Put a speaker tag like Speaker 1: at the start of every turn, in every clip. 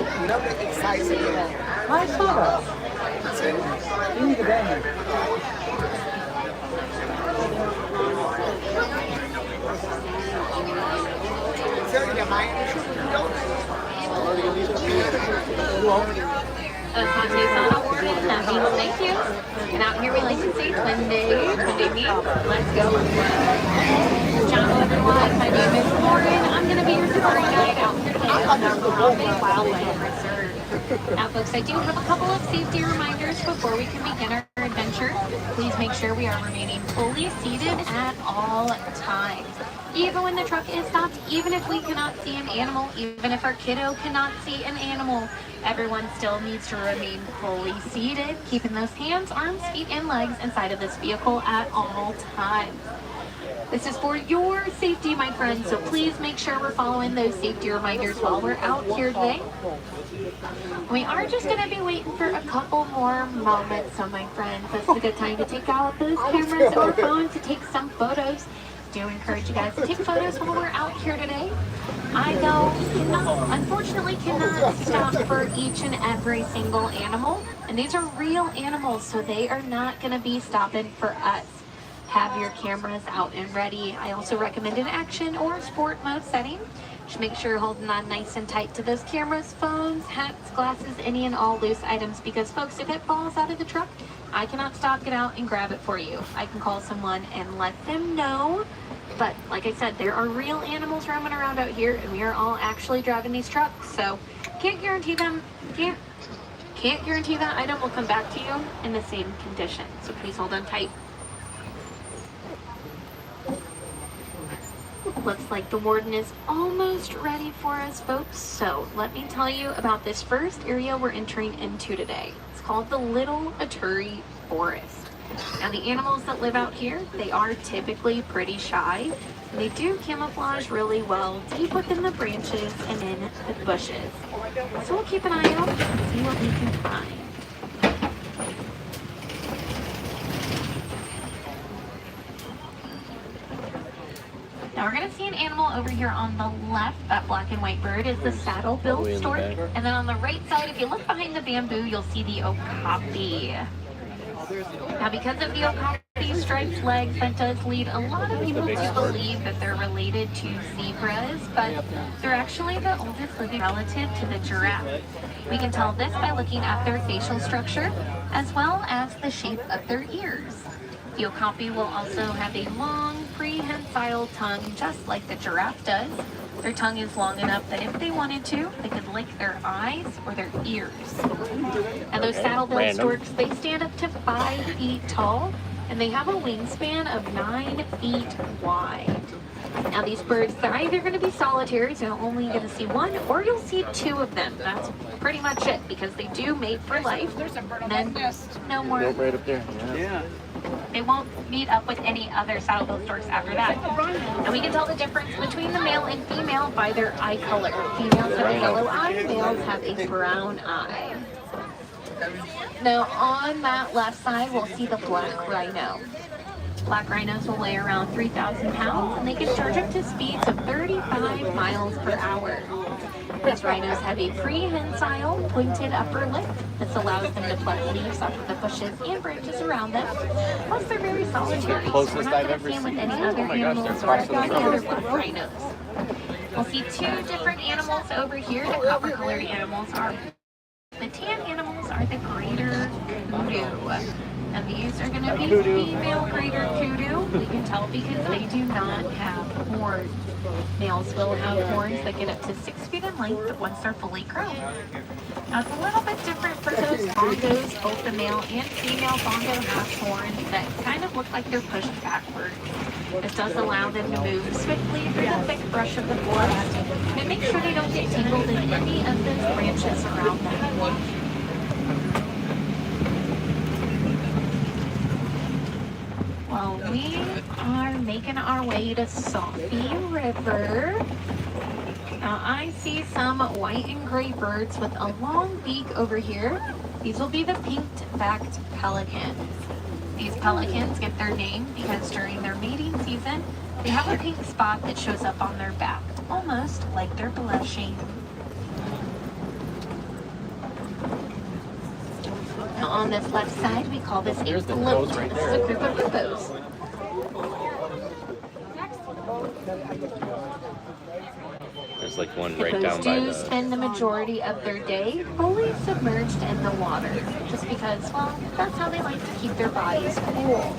Speaker 1: Nothing excites me.
Speaker 2: I saw that. You need to bang.
Speaker 1: Tell you that Miami should be dope.
Speaker 3: Conte's not awarded. That means thank you. And out here we like to say twin day me. Let's go. Ciao everyone. My name is Lauren. I'm going to be your safari guide out here today on the Mojave Wildlife Reserve. Now folks, I do have a couple of safety reminders before we can begin our adventure. Please make sure we are remaining fully seated at all times. Even when the truck is stopped, even if we cannot see an animal, even if our kiddo cannot see an animal, everyone still needs to remain fully seated, keeping those hands, arms, feet, and legs inside of this vehicle at all times. This is for your safety, my friends, so please make sure we're following those safety reminders while we're out here today. We are just going to be waiting for a couple more moments, so my friends, this is a good time to take out those cameras or phones to take some photos. Do encourage you guys to take photos while we're out here today. I though unfortunately cannot stop for each and every single animal, and these are real animals, so they are not going to be stopping for us. Have your cameras out and ready. I also recommend an action or sport mode setting. Just make sure you're holding on nice and tight to those cameras, phones, hats, glasses, any and all loose items, because folks, if it falls out of the truck, I cannot stop, get out, and grab it for you. I can call someone and let them know. But like I said, there are real animals roaming around out here, and we are all actually driving these trucks, so can't guarantee them, can't guarantee that item will come back to you in the same condition. So please hold on tight. Looks like the warden is almost ready for us, folks. So let me tell you about this first area we're entering into today. It's called the Little Aturi Forest. Now the animals that live out here, they are typically pretty shy. They do camouflage really well deep within the branches and in the bushes. So we'll keep an eye out and see what we can find. Now we're going to see an animal over here on the left. That black and white bird is the saddle-billed stork. And then on the right side, if you look behind the bamboo, you'll see the okapi. Now because of the okapi striped legs, that does lead a lot of people to believe that they're related to zebras, but they're actually the oldest living relative to the giraffe. We can tell this by looking at their facial structure, as well as the shape of their ears. The okapi will also have a long, prehensile tongue, just like the giraffe does. Their tongue is long enough that if they wanted to, they could lick their eyes or their ears. And those saddle-billed storks, they stand up to 5 feet tall, and they have a wingspan of 9 feet wide. Now these birds, they're either going to be solitary, so you're only going to see one, or you'll see 2 of them. That's pretty much it, because they do mate for life. And then no more.
Speaker 4: Right up there.
Speaker 1: Yeah.
Speaker 3: They won't meet up with any other saddle-billed storks after that. And we can tell the difference between the male and female by their eye color. Females have a yellow eye, males have a brown eye. Now on that left side, we'll see the black rhino. Black rhinos will weigh around 3,000 pounds, and they can charge up to speeds of 35 miles per hour. These rhinos have a prehensile, pointed upper lip. This allows them to pluck leaves off of the bushes and branches around them. Plus, they're very solitary, so we're not going to see them with any other animals or any other black rhinos. We'll see 2 different animals over here. The copper-colored animals are the tan animals are the greater kudu. And these are going to be female greater kudu. We can tell because they do not have horns. Males will have horns that get up to 6 feet in length once they're fully grown. Now it's a little bit different for those bongos. Both the male and female bongo have horns that kind of look like they're pushed backwards. This does allow them to move swiftly through the thick brush of the forest and make sure they don't get tangled in any of those branches around them. Well, we are making our way to Safi River. Now I see some white and gray birds with a long beak over here. These will be the pink-backed pelicans. These pelicans get their name because during their mating season, they have a pink spot that shows up on their back, almost like they're blushing. On this left side, we call this a float. This is a group of hippos.
Speaker 4: There's like one right down
Speaker 3: Hippos
Speaker 4: by
Speaker 3: do
Speaker 4: the...
Speaker 3: spend the majority of their day fully submerged in the water, just because, well, that's how they like to keep their bodies cool.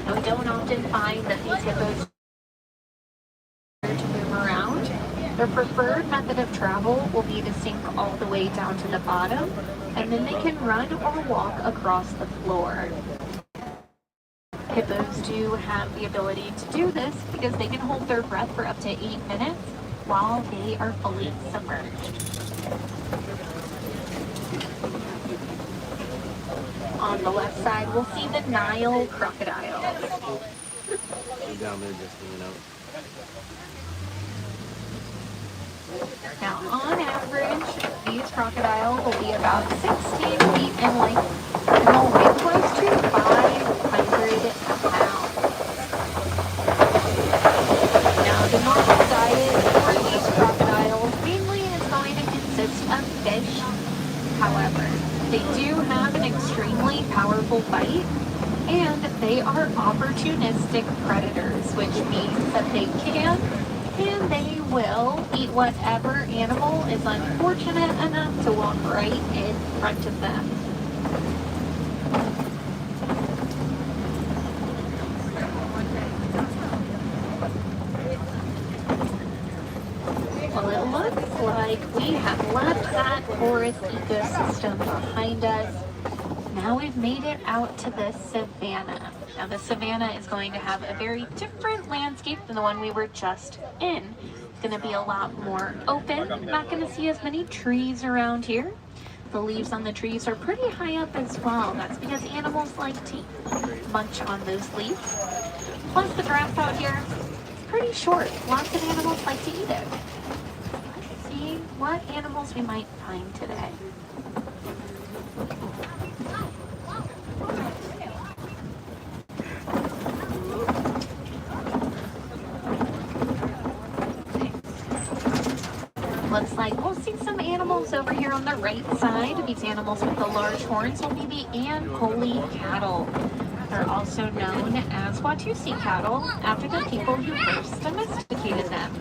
Speaker 3: Now, we don't often find that these hippos to move around. Their preferred method of travel will be to sink all the way down to the bottom, and then they can run or walk across the floor. Hippos do have the ability to do this because they can hold their breath for up to 8 minutes while they are fully submerged. On the left side, we'll see the Nile crocodile.
Speaker 4: Down there just hanging out.
Speaker 3: Now, on average, these crocodiles will be about 16 feet in length and will weigh close to 500 pounds. Now, the normal diet for these crocodiles mainly is going to consist of fish. However, they do have an extremely powerful bite, and they are opportunistic predators, which means that they can and they will eat whatever animal is unfortunate enough to walk right in front of them. Well, it looks like we have left that forest ecosystem behind us. Now we've made it out to the savannah. Now the savannah is going to have a very different landscape than the one we were just in. It's going to be a lot more open. Not going to see as many trees around here. The leaves on the trees are pretty high up as well. That's because animals like to munch on those leaves. Plus the grass out here is pretty short. Lots of animals like to eat it. Let's see what animals we might find today. Looks like we'll see some animals over here on the right side. These animals with the large horns will be the Ankole cattle. They're also known as Watusi cattle after the people who first domesticated them.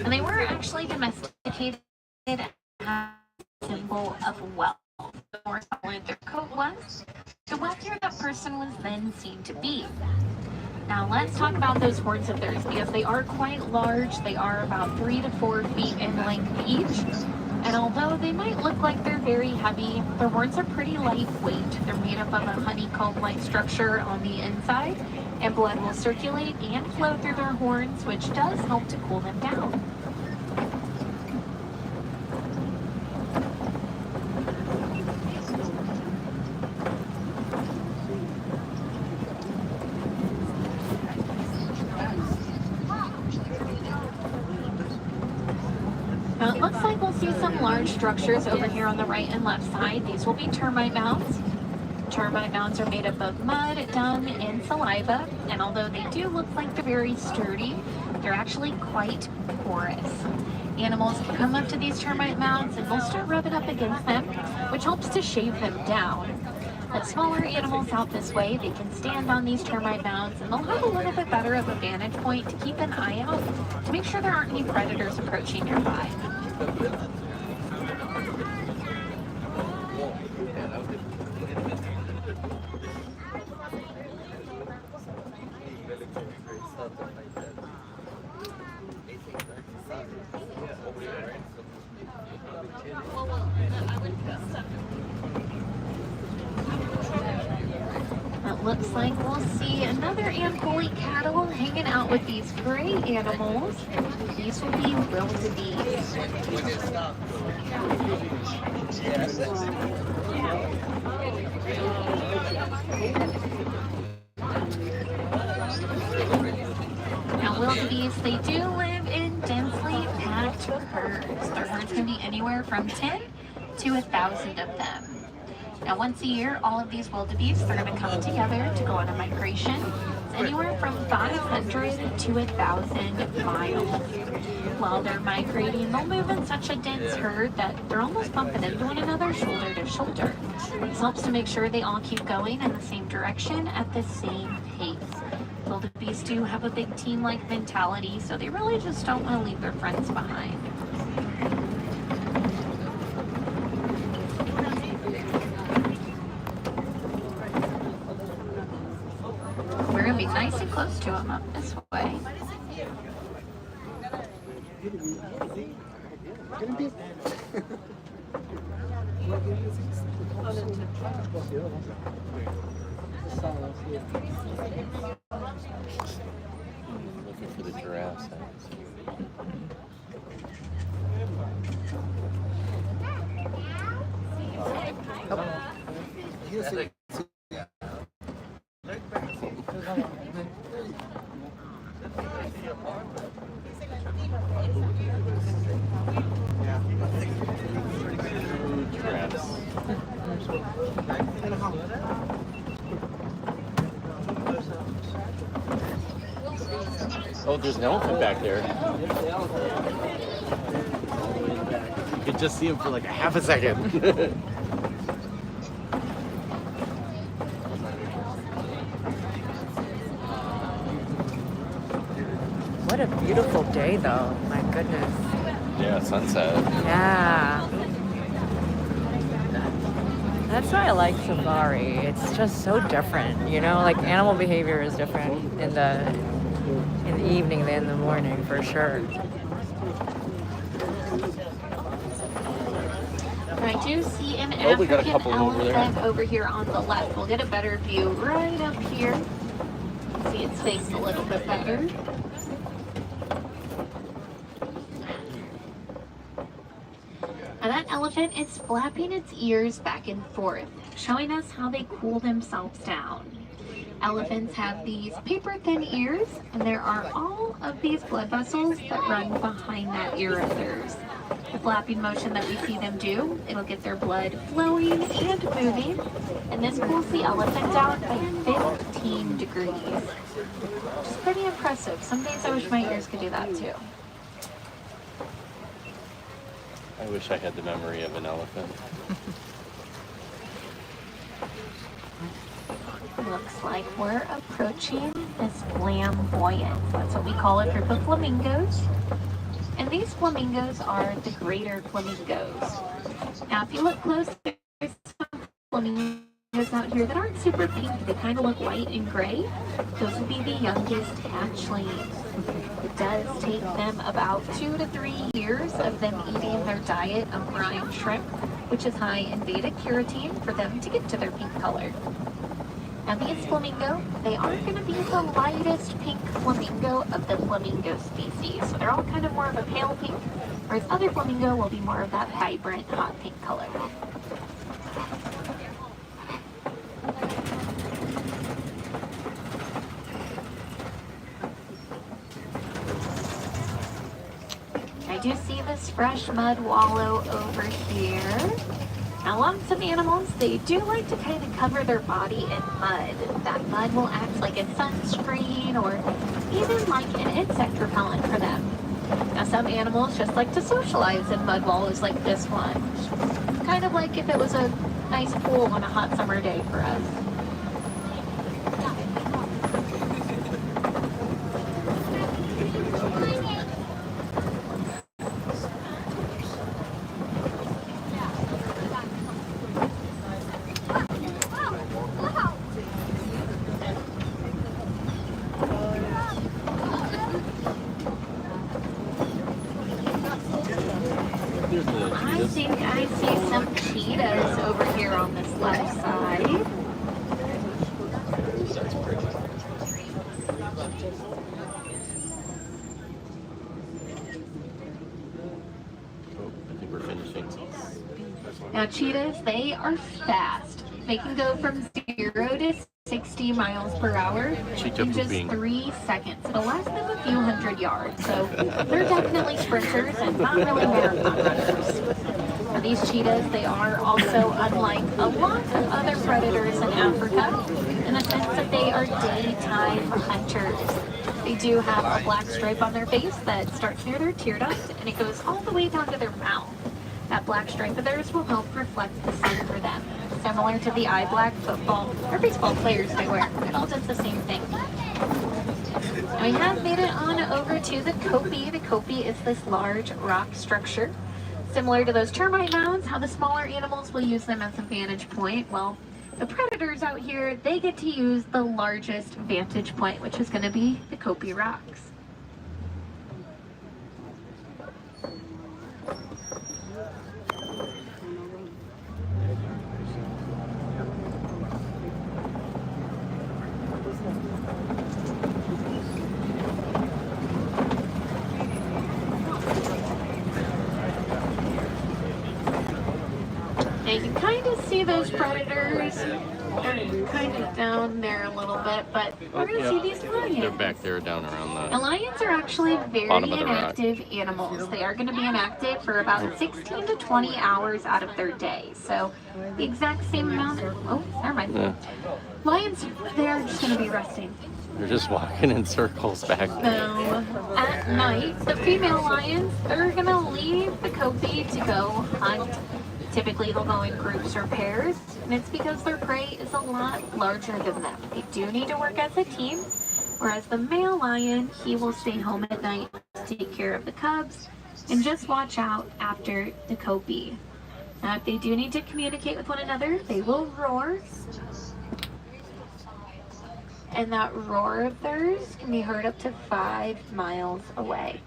Speaker 3: And they were actually domesticated as a symbol of wealth. The more solid their coat was, the wealthier that person was then seen to be. Now let's talk about those horns of theirs because they are quite large. They are about 3 to 4 feet in length each. And although they might look like they're very heavy, their horns are pretty lightweight. They're made up of a honeycomb-like structure on the inside, and blood will circulate and flow through their horns, which does help to cool them down. Now it looks like we'll see some large structures over here on the right and left side. These will be termite mounds. Termite mounds are made up of mud, dung, and saliva, and although they do look like they're very sturdy, they're actually quite porous. Animals can come up to these termite mounds and they'll start rubbing up against them, which helps to shave them down. The smaller animals out this way, they can stand on these termite mounds and they'll have a little bit better of a vantage point to keep an eye out to make sure there aren't any predators approaching nearby. It looks like we'll see another Ankole cattle hanging out with these gray animals. These will be wildebeest. Now wildebeest, they do live in densely packed herds. Their herds can be anywhere from 10 to 1,000 of them. Now, once a year, all of these wildebeest, they're going to come together to go on a migration. It's anywhere from 500 to 1,000 miles. While they're migrating, they'll move in such a dense herd that they're almost bumping into one another shoulder to shoulder. This helps to make sure they all keep going in the same direction at the same pace. Wildebeest do have a big team-like mentality, so they really just don't want to leave their friends behind. We're going to be nice and close to them up this way.
Speaker 4: Looking for the giraffes. Oh, there's an elephant back there. You could just see him for like a half a second.
Speaker 2: What a beautiful day, though. My goodness.
Speaker 4: Yeah, sunset.
Speaker 2: Yeah. That's why I like safari. It's just so different, you know? Like, animal behavior is different in the evening than in the morning, for sure.
Speaker 3: I do see an
Speaker 4: Oh, we got a
Speaker 3: African
Speaker 4: couple over there.
Speaker 3: elephant over here on the left. We'll get a better view right up here. See its face a little bit better. Now that elephant is flapping its ears back and forth, showing us how they cool themselves down. Elephants have these paper-thin ears, and there are all of these blood vessels that run behind that ear of theirs. The flapping motion that we see them do, it'll get their blood flowing and moving, and this cools the elephant down by 15 degrees. Which is pretty impressive. Some days I wish my ears could do that too.
Speaker 4: I wish I had the memory of an elephant.
Speaker 3: Looks like we're approaching this flamboyant. That's what we call a group of flamingos. And these flamingos are the greater flamingos. Now, if you look close, there's some flamingos out here that aren't super pink. They kind of look white and gray. Those would be the youngest hatchlings. It does take them about 2 to 3 years of them eating their diet of brine shrimp, which is high in beta-carotene, for them to get to their pink color. Now these flamingo, they are going to be the lightest pink flamingo of the flamingo species. So they're all kind of more of a pale pink, whereas other flamingo will be more of that vibrant hot pink color. I do see this fresh mud wallow over here. Now, lots of animals, they do like to kind of cover their body in mud. That mud will act like a sunscreen or even like an insect repellent for them. Now, some animals just like to socialize in mud wallows like this one. Kind of like if it was a nice pool on a hot summer day for us. I think I see some cheetahs over here on this left side.
Speaker 4: Oh, I think we're finishing.
Speaker 3: Now cheetahs, they are fast. They can go from 0 to 60 miles per hour
Speaker 4: Cheetah
Speaker 3: in just
Speaker 4: pooping.
Speaker 3: 3 seconds. It'll last them a few hundred yards, so they're definitely sprinters and not really marathon runners. Now, these cheetahs, they are also unlike a lot of other predators in Africa in the sense that they are daytime hunters. They do have a black stripe on their face that starts near their tear duct and it goes all the way down to their mouth. That black stripe of theirs will help reflect the sun for them, similar to the eye black football or baseball players may wear. It all does the same thing. And we have made it on over to the kopje. The kopje is this large rock structure. Similar to those termite mounds, how the smaller animals will use them as a vantage point. Well, the predators out here, they get to use the largest vantage point, which is going to be the kopje rocks. Now you can kind of see those predators. They're kind of down there a little bit, but we're going to see these lions.
Speaker 4: They're back there down around
Speaker 3: The
Speaker 4: the
Speaker 3: lions are actually very
Speaker 4: bottom of the rock.
Speaker 3: inactive animals. They are going to be inactive for about 16 to 20 hours out of their day. So the exact same amount of, oh, never mind.
Speaker 4: Yeah.
Speaker 3: Lions, they're just going to be resting.
Speaker 4: They're just walking in circles back there.
Speaker 3: So at night, the female lions, they're going to leave the kopje to go hunt. Typically they'll go in groups or pairs, and it's because their prey is a lot larger than them. They do need to work as a team, whereas the male lion, he will stay home at night to take care of the cubs and just watch out after the kopje. Now if they do need to communicate with one another, they will roar. And that roar of theirs can be heard up to 5 miles away.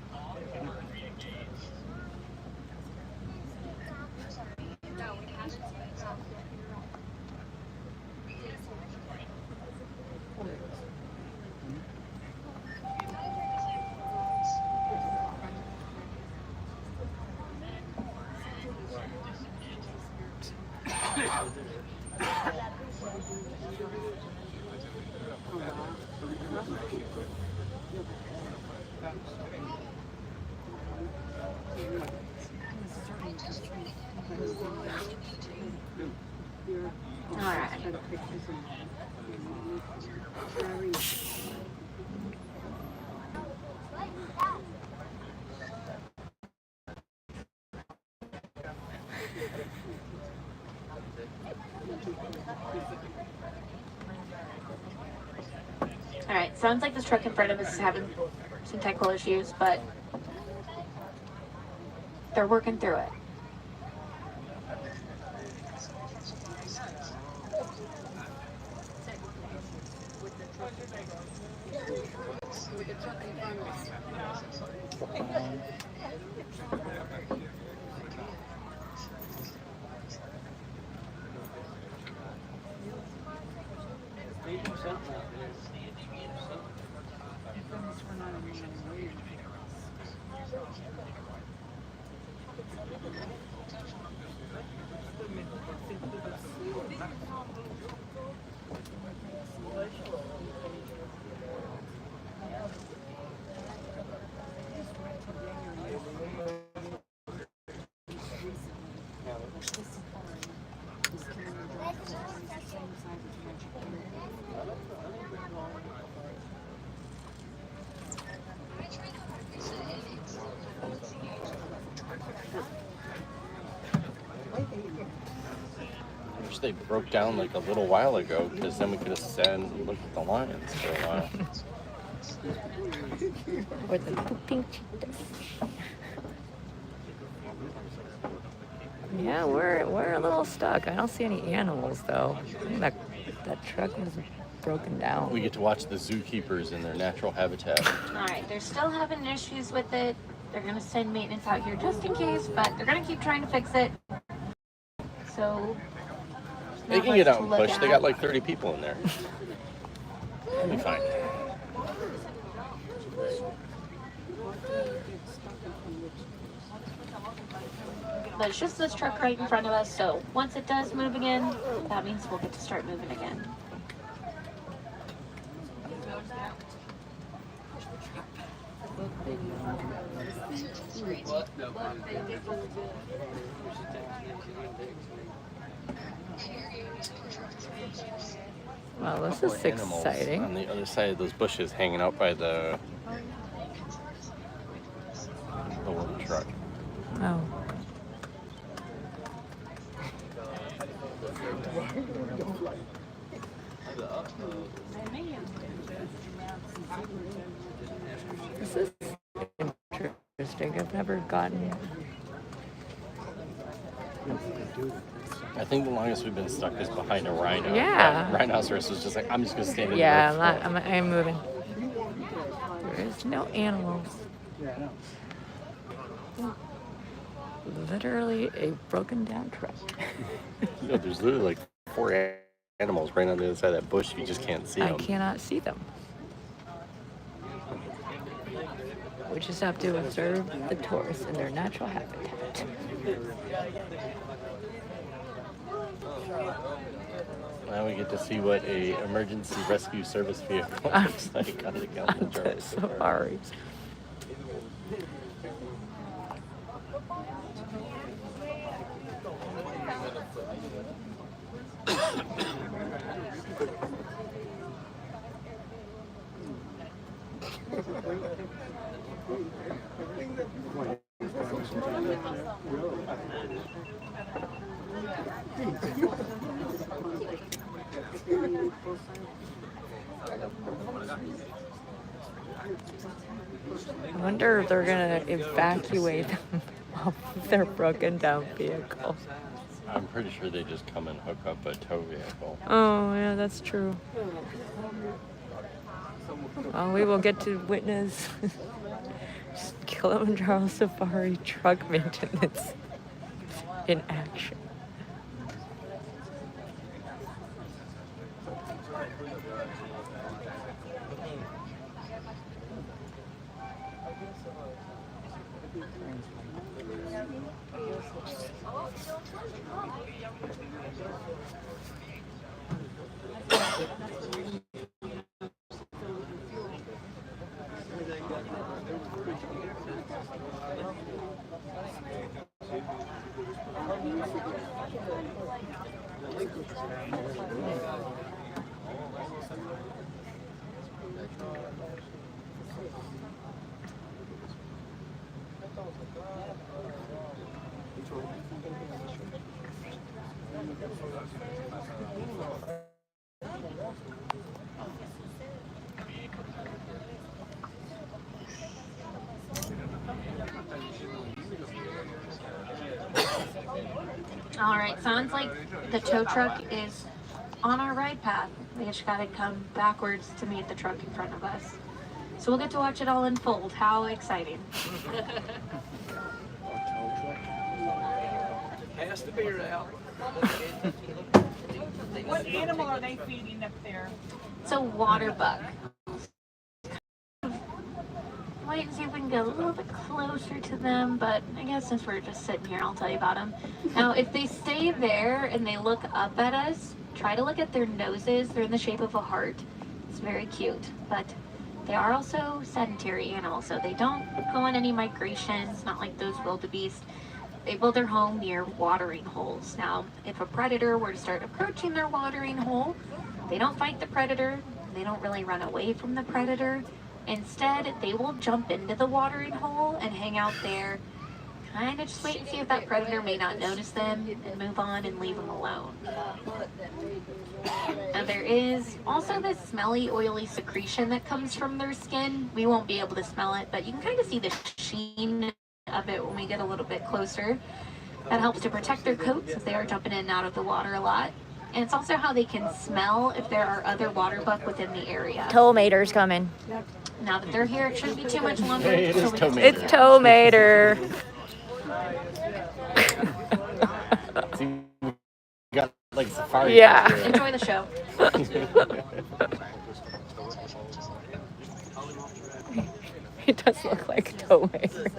Speaker 3: All right. All right, sounds like this truck in front of us is having some technical issues, but they're working through it.
Speaker 4: I wish they broke down like a little while ago, because then we could have sat and looked at the lions for a while.
Speaker 2: Or the pooping cheetahs. Yeah, we're a little stuck. I don't see any animals though. I think that truck was broken down.
Speaker 4: We get to watch the zookeepers in their natural habitat.
Speaker 3: All right, they're still having issues with it. They're going to send maintenance out here just in case, but they're going to keep trying to fix it. So
Speaker 4: They can get out and push. They got like 30 people in there. They'll be fine.
Speaker 3: But it's just this truck right in front of us, so once it does move again, that means we'll get to start moving again.
Speaker 2: Well, this
Speaker 4: Couple
Speaker 2: is
Speaker 4: of animals
Speaker 2: exciting.
Speaker 4: on the other side of those bushes hanging out by the work truck.
Speaker 2: Oh. This is interesting. I've never gotten.
Speaker 4: I think the longest we've been stuck is behind a rhino.
Speaker 2: Yeah.
Speaker 4: That rhinoceros was just like, I'm just gonna stand in
Speaker 2: Yeah,
Speaker 4: the
Speaker 2: I'm not. I'm moving. There is no animals. Literally a broken down truck.
Speaker 4: You know, there's literally like 4 animals right on the other side of that bush. You just can't see
Speaker 2: I
Speaker 4: them.
Speaker 2: cannot see them. We just have to observe the tourists in their natural habitat.
Speaker 4: Now we get to see what a emergency rescue service vehicle looks like on the Kilimanjaro
Speaker 2: Safari. I wonder if they're gonna evacuate them off of their broken down vehicle.
Speaker 4: I'm pretty sure they just come and hook up a tow vehicle.
Speaker 2: Oh, yeah, that's true. Well, we will get to witness Kilimanjaro Safari truck maintenance in action.
Speaker 3: All right, sounds like the tow truck is on our ride path. We just gotta come backwards to meet the truck in front of us. So we'll get to watch it all unfold. How exciting.
Speaker 5: Pass the beer out. What animal are they feeding up there?
Speaker 3: It's a water buck. Wait and see if we can get a little bit closer to them, but I guess since we're just sitting here, I'll tell you about them. Now, if they stay there and they look up at us, try to look at their noses. They're in the shape of a heart. It's very cute, but they are also sedentary animals, so they don't go on any migrations, not like those wildebeest. They build their home near watering holes. Now, if a predator were to start approaching their watering hole, they don't fight the predator. They don't really run away from the predator. Instead, they will jump into the watering hole and hang out there, kind of just wait and see if that predator may not notice them and move on and leave them alone. Now, there is also this smelly, oily secretion that comes from their skin. We won't be able to smell it, but you can kind of see the sheen of it when we get a little bit closer. That helps to protect their coats if they are jumping in and out of the water a lot. And it's also how they can smell if there are other water buck within the area.
Speaker 2: Tomater's coming.
Speaker 3: Now that they're here, it shouldn't be too much longer.
Speaker 4: Hey, it is
Speaker 3: we
Speaker 4: tomater.
Speaker 2: It's Tomater.
Speaker 4: See, we got like safari.
Speaker 2: Yeah.
Speaker 4: here.
Speaker 3: enjoy the show.
Speaker 2: It does look like a Tomater.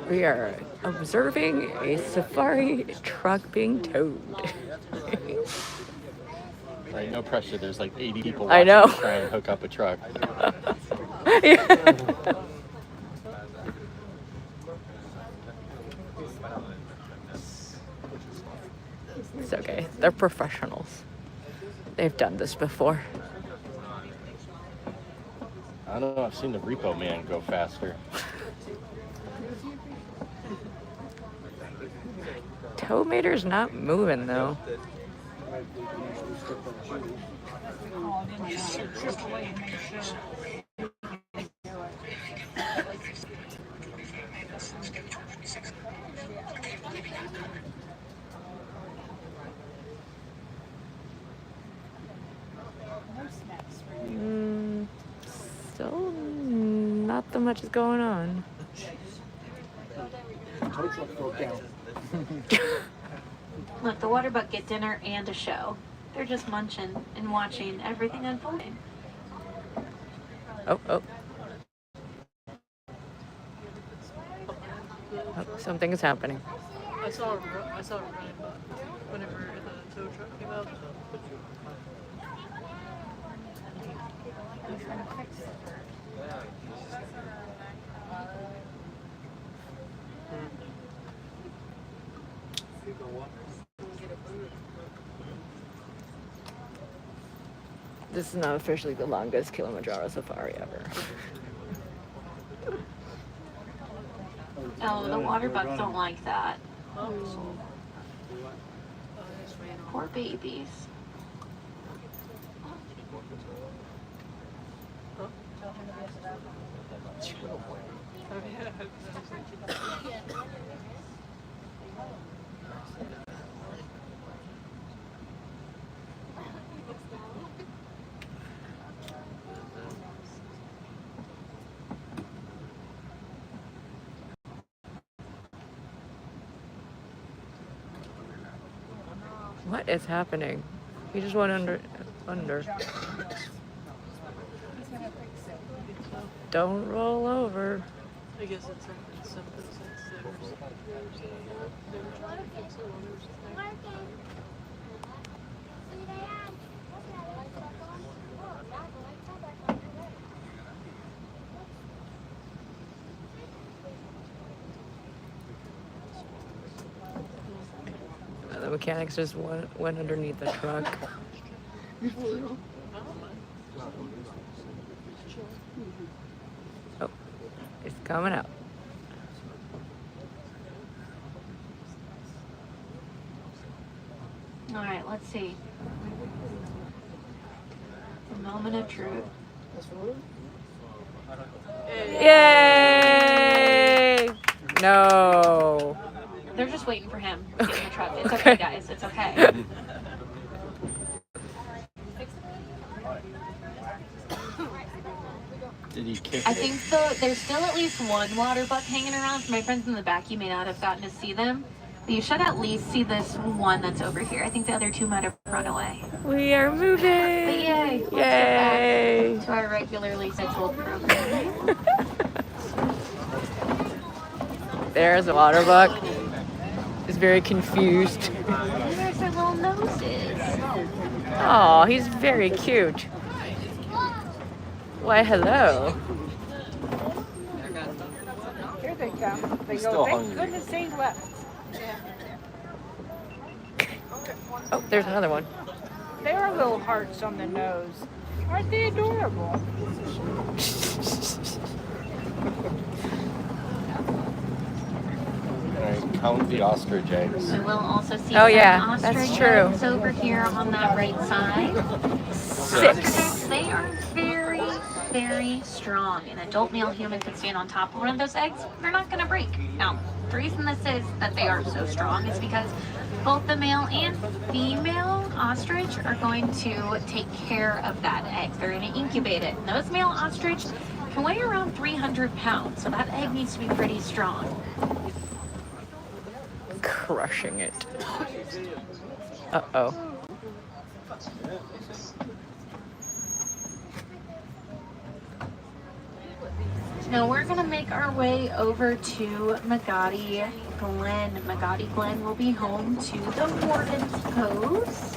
Speaker 2: We are observing a safari truck being towed.
Speaker 4: Right, no pressure. There's like 80 people
Speaker 2: I
Speaker 4: watching
Speaker 2: know.
Speaker 4: you try and hook up a truck.
Speaker 2: It's okay. They're professionals. They've done this before.
Speaker 4: I don't know. I've seen the repo man go faster.
Speaker 2: Tow meter's not moving though.
Speaker 5: Oh, then you trip away and make sure.
Speaker 2: Still not that much is going on.
Speaker 3: Look, the water buck get dinner and a show. They're just munching and watching everything unfolding.
Speaker 2: Oh. Oh, something is happening.
Speaker 6: I saw it running, but whenever the tow truck came out.
Speaker 2: This is not officially the longest Kilimanjaro Safari ever.
Speaker 3: Oh, the water bucks don't like that. Poor babies.
Speaker 2: What is happening? He just went under. Don't roll over.
Speaker 6: I guess it's something simple since they were trying to fix it while they were sitting there.
Speaker 2: The mechanics just went underneath the truck. Oh, it's coming out.
Speaker 3: All right, let's see. The moment of truth.
Speaker 2: Yay! No.
Speaker 3: They're just waiting for him to get in the truck. It's okay, guys. It's okay.
Speaker 4: Did he kick
Speaker 3: I
Speaker 4: it?
Speaker 3: think there's still at least one water buck hanging around. For my friends in the back, you may not have gotten to see them. But you should at least see this one that's over here. I think the other two might have run away.
Speaker 2: We are moving.
Speaker 3: But yay! Let's
Speaker 2: Yay!
Speaker 3: get back to our regularly scheduled program.
Speaker 2: There's a water buck. He's very confused.
Speaker 3: There's their little noses.
Speaker 2: Oh, he's very cute. Why, hello.
Speaker 5: Here they come. They
Speaker 4: He's
Speaker 5: go,
Speaker 4: still
Speaker 5: thank
Speaker 4: hungry.
Speaker 5: goodness they left.
Speaker 2: Oh, there's another one.
Speaker 5: There are little hearts on the nose. Aren't they adorable?
Speaker 4: Alright, count the ostrich eggs.
Speaker 3: So we'll also see
Speaker 2: Oh,
Speaker 3: some
Speaker 2: yeah,
Speaker 3: ostrich
Speaker 2: that's true.
Speaker 3: eggs over here on that right side.
Speaker 2: 6.
Speaker 3: They are very, very strong. An adult male human could stand on top of one of those eggs. They're not going to break. Now, the reason this is that they are so strong is because both the male and female ostrich are going to take care of that egg. They're going to incubate it. And those male ostrich can weigh around 300 pounds, so that egg needs to be pretty strong.
Speaker 2: Crushing it. Uh-oh.
Speaker 3: Now we're going to make our way over to Magadi Glen. Magadi Glen will be home to the Warden's Post.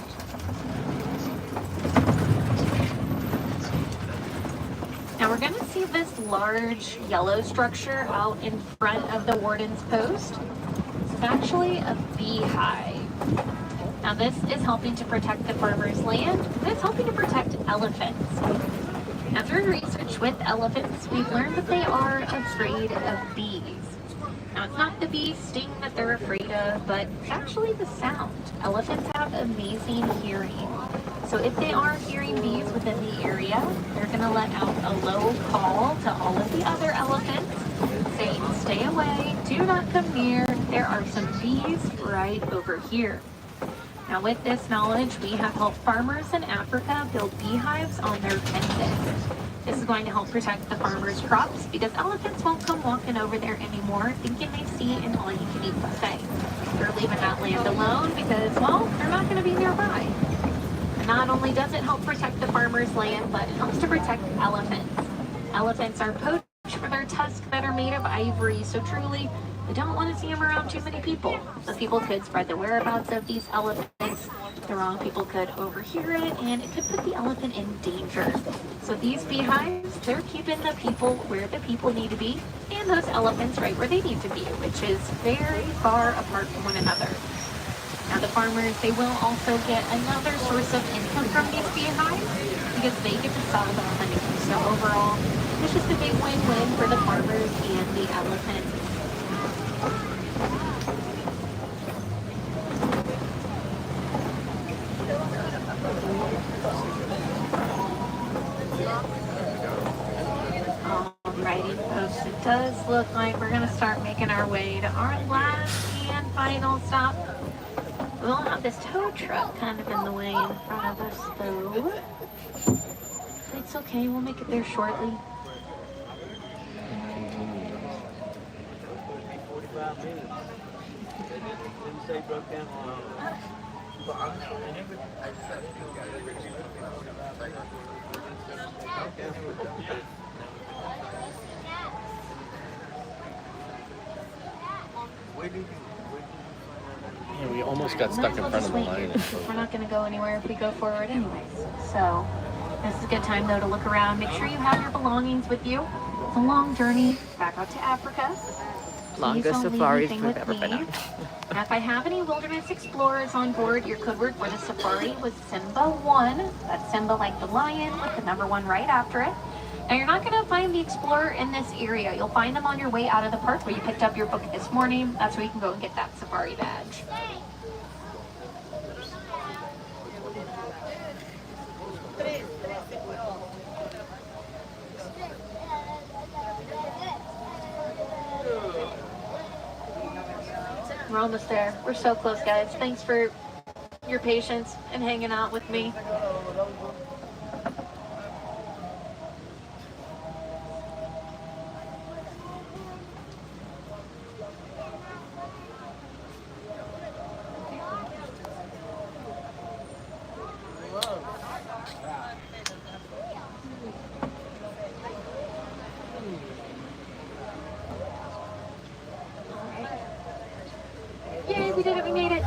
Speaker 3: Now we're gonna see this large yellow structure out in front of the warden's post. It's actually a beehive. Now this is helping to protect the farmer's land, and it's helping to protect elephants. Now through research with elephants, we've learned that they are afraid of bees. Now it's not the bee sting that they're afraid of, but it's actually the sound. Elephants have amazing hearing. So if they are hearing bees within the area, they're gonna let out a low call to all of the other elephants, saying, stay away, do not come near, there are some bees right over here. Now with this knowledge, we have helped farmers in Africa build beehives on their fences. This is going to help protect the farmers' crops because elephants won't come walking over there anymore thinking they see an all-you-can-eat buffet. They're leaving that land alone because, well, they're not going to be nearby. And not only does it help protect the farmers' land, but it helps to protect elephants. Elephants are poached for their tusks that are made of ivory, so truly, we don't want to see them around too many people. So people could spread the whereabouts of these elephants. The wrong people could overhear it, and it could put the elephant in danger. So these beehives, they're keeping the people where the people need to be, and those elephants right where they need to be, which is very far apart from one another. Now the farmers, they will also get another source of income from these beehives because they get to sell the honey. So overall, it's just a big win-win for the farmers and the elephants. Alrighty folks, it does look like we're gonna start making our way to our last and final stop. We'll have this tow truck kind of in the way in front of us though. It's okay, we'll make it there shortly.
Speaker 4: Yeah, we almost got stuck in front of the line.
Speaker 3: We're not going to go anywhere if we go forward anyways. So this is a good time though to look around. Make sure you have your belongings with you. It's a long journey back out to Africa.
Speaker 2: Longest safaris we've ever been on.
Speaker 3: Now, if I have any wilderness explorers on board, your code word for the safari was Simba 1. That's Simba like the lion with the number 1 right after it. Now, you're not going to find the explorer in this area. You'll find them on your way out of the park where you picked up your book this morning. That's where you can go and get that safari badge. We're almost there. We're so close, guys. Thanks for your patience and hanging out with me. Yay, we did it, we made it.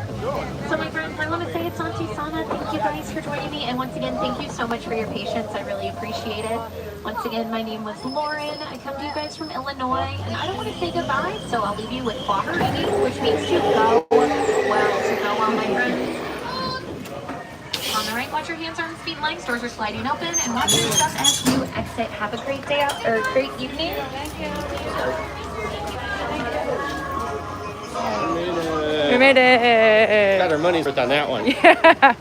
Speaker 3: So my friends, I want to say it's Auntie Sana. Thank you guys for joining me. And once again, thank you so much for your patience. I really appreciate it. Once again, my name was Lauren. I come to you guys from Illinois. And I don't want to say goodbye, so I'll leave you with Quaharini, which means to go well. To go well, my friends. On the right, watch your hands, arms, feet, legs. Doors are sliding open. And watch your step as you exit. Have a great day out, or great evening. Thank you.
Speaker 2: We made it!
Speaker 4: Got our money's worth on that one.
Speaker 2: Yeah.